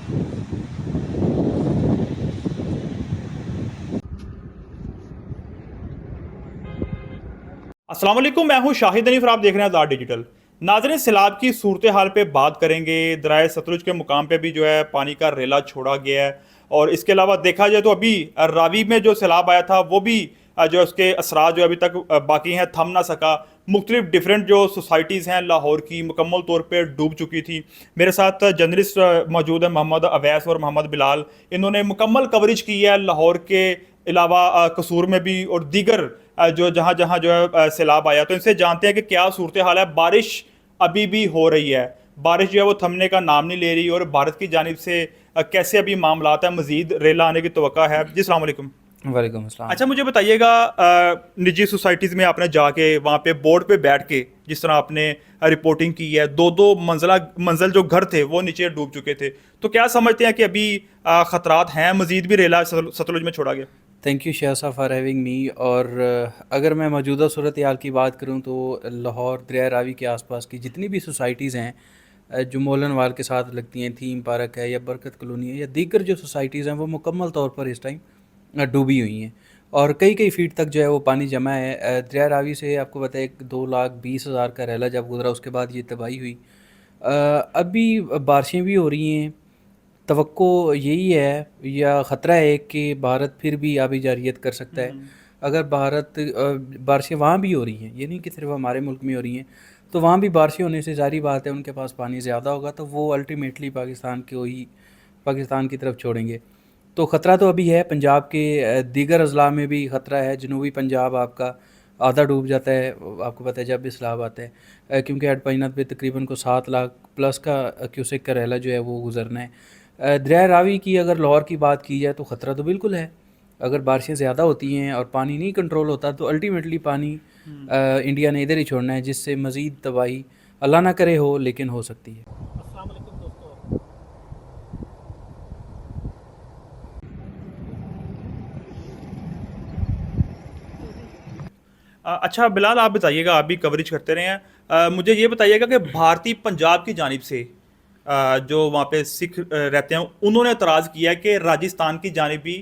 अस्सलाम वालेकुम, मैं हूं शाहिद अनीफ और आप देख रहे हैं आज़ाद डिजिटल। नाज़रीन, सैलाब की सूरत हाल पे बात करेंगे। दरिया सतलुज के मुकाम पे भी जो है पानी का रेला छोड़ा गया है, और इसके अलावा देखा जाए तो अभी रावी में जो सैलाब आया था वो भी जो है उसके असरात जो अभी तक बाकी हैं, थम ना सका। मुख्तलिफ डिफरेंट जो सोसाइटीज़ हैं लाहौर की मुकम्मल तौर पर डूब चुकी थी। मेरे साथ जर्नलिस्ट मौजूद है, मोहम्मद अवैस और मोहम्मद बिलाल। इन्होंने मुकम्मल कवरेज की है लाहौर के अलावा कसूर में भी और दीगर जो जहाँ जहाँ जो है सैलाब आया। तो इनसे जानते हैं कि क्या सूरत हाल है। बारिश अभी भी हो रही है, बारिश जो है वो थमने का नाम नहीं ले रही, और भारत की जानिब से कैसे अभी मामलात है, मजीद रेला आने की तवक्का है। जी अस्सलाम वालेकुम। वालेकुम अस्सलाम। अच्छा, मुझे बताइएगा, निजी सोसाइटीज़ में आपने जाके वहाँ पे बोर्ड पे बैठ के जिस तरह आपने रिपोर्टिंग की है, दो दो मंजिल जो घर थे वो नीचे डूब चुके थे, तो क्या समझते हैं कि अभी ख़तरात हैं, मजीद भी रेला सतलुज में छोड़ा गया? थैंक यू शेख साहब फॉर हैविंग मी। और अगर मैं मौजूदा सूरत हाल की बात करूं तो लाहौर दरिया रावी के आसपास की जितनी भी सोसाइटीज़ हैं जो मोलन वाल के साथ लगती हैं, थीम पार्क है या बरकत कॉलोनी है या दीगर जो सोसाइटीज़ हैं, वो मुकम्मल तौर पर इस टाइम डूबी हुई हैं और कई कई फीट तक जो है वो पानी जमा है। दरिया रावी से आपको पता है 2,20,000 का रेला जब गुजरा उसके बाद ये तबाही हुई। अभी बारिशें भी हो रही हैं। तवक्को यही है या ख़तरा है कि भारत फिर भी आबी जारियत कर सकता है। अगर भारत बारिशें वहाँ भी हो रही हैं, ये नहीं कि सिर्फ हमारे मुल्क में हो रही हैं, तो वहाँ भी बारिशें होने से ज़ाहिर बात है उनके पास पानी ज़्यादा होगा, तो वो अल्टीमेटली पाकिस्तान की तरफ छोड़ेंगे। तो ख़तरा तो अभी है। पंजाब के दीगर अज़ला में भी ख़तरा है। जनूबी पंजाब आपका आधा डूब जाता है, आपको पता है जब भी सैलाब आता है, क्योंकि एडपाइनत पे तकरीबन को 7 लाख प्लस का क्यूसेक का रेला जो है वो गुजरना है। दरिया रावी की अगर लाहौर की बात की जाए तो ख़तरा तो बिल्कुल है। अगर बारिशें ज़्यादा होती हैं और पानी नहीं कंट्रोल होता तो अल्टीमेटली पानी इंडिया ने इधर ही छोड़ना है, जिससे मज़ीद तबाही अल्लाह ना करे हो, लेकिन हो सकती है। अस्सलाम वालेकुम दोस्तों। अच्छा बिलाल, आप बताइएगा, आप भी कवरेज करते रहे हैं। मुझे ये बताइएगा कि भारतीय पंजाब की जानिब से जो वहाँ पे सिख रहते हैं, उन्होंने एतराज़ किया है कि राजस्थान की जानिब भी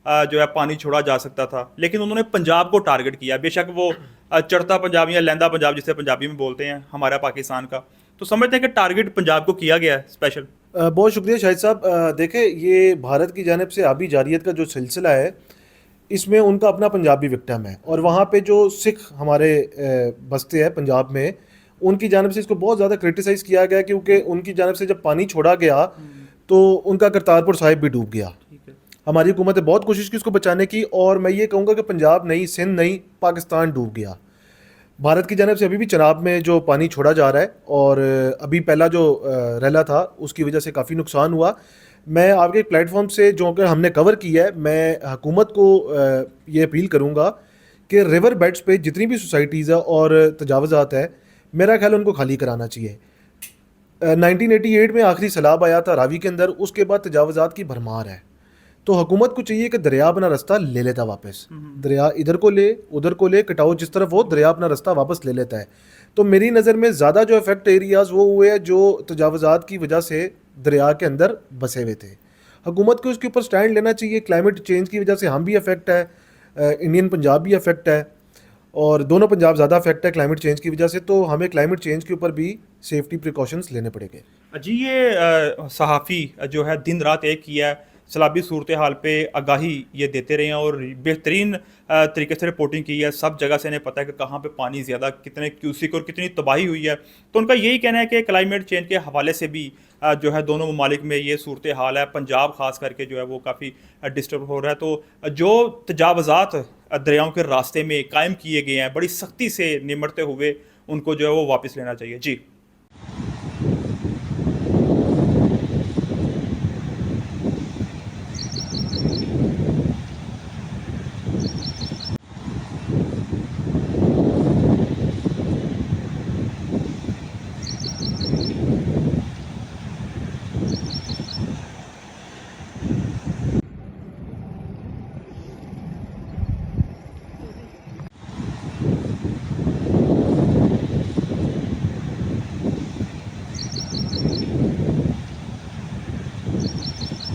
जो है पानी छोड़ा जा सकता था, लेकिन उन्होंने पंजाब को टारगेट किया। बेशक वो चढ़ता पंजाब या लहंदा पंजाब जिसे पंजाबी में बोलते हैं हमारा पाकिस्तान का, तो समझते हैं कि टारगेट पंजाब को किया गया है स्पेशल। बहुत शुक्रिया शाहिद साहब। देखें, ये भारत की जानिब से आबी जारियत का जो सिलसिला है, इसमें उनका अपना पंजाबी विक्टिम है, और वहाँ पे जो सिख हमारे बसते हैं पंजाब में, उनकी जानिब से इसको बहुत ज़्यादा क्रिटिसाइज़ किया गया, क्योंकि उनकी जानिब से जब पानी छोड़ा गया तो उनका करतारपुर साहिब भी डूब गया। ठीक है। हमारी हुकूमत ने बहुत कोशिश की उसको बचाने की, और मैं ये कहूँगा कि पंजाब नहीं, सिंध नहीं, पाकिस्तान डूब गया। भारत की जानिब से अभी भी चनाब में जो पानी छोड़ा जा रहा है, और अभी पहला जो रेला था उसकी वजह से काफ़ी नुकसान हुआ। मैं आपके प्लेटफॉर्म से जो कि हमने कवर किया है, मैं हुकूमत को ये अपील करूँगा कि रिवर बेड्स पे जितनी भी सोसाइटीज़ है और तजावज़ात है, मेरा ख्याल उनको खाली कराना चाहिए। 1988 में आखिरी सैलाब आया था रावी के अंदर, उसके बाद तजावज़ात की भरमार है। तो हुकूमत को चाहिए कि दरिया अपना रास्ता ले लेता वापस। दरिया इधर को ले, उधर को ले, कटाओ जिस तरफ हो, दरिया अपना रास्ता वापस ले लेता है। तो मेरी नज़र में ज़्यादा जो इफेक्ट एरियाज़ वो हुए हैं जो तजावज़ात की वजह से दरिया के अंदर बसे हुए थे। हुकूमत को इसके ऊपर स्टैंड लेना चाहिए। क्लाइमेट चेंज की वजह से हम भी अफेक्ट है, इंडियन पंजाब भी अफेक्ट है, और दोनों पंजाब ज़्यादा अफेक्ट है क्लाइमेट चेंज की वजह से। तो हमें क्लाइमेट चेंज के ऊपर भी सेफ्टी प्रिकॉशंस लेने पड़ेंगे। जी, ये सहाफ़ी जो है दिन रात एक किया है, सैलाबी सूरत हाल पे आगाही ये देते रहे हैं और बेहतरीन तरीके से रिपोर्टिंग की है। सब जगह से इन्हें पता है कि कहाँ पे पानी ज़्यादा, कितने क्यूसिक और कितनी तबाही हुई है। तो उनका यही कहना है कि क्लाइमेट चेंज के हवाले से भी जो है दोनों ममालिक में ये सूरत हाल है। पंजाब ख़ास करके जो है वो काफ़ी डिस्टर्ब हो रहा है। तो जो तजावज़ात दरियाओं के रास्ते में कायम किए गए हैं, बड़ी सख्ती से निमटते हुए उनको जो है वो वापस लेना चाहिए। जी।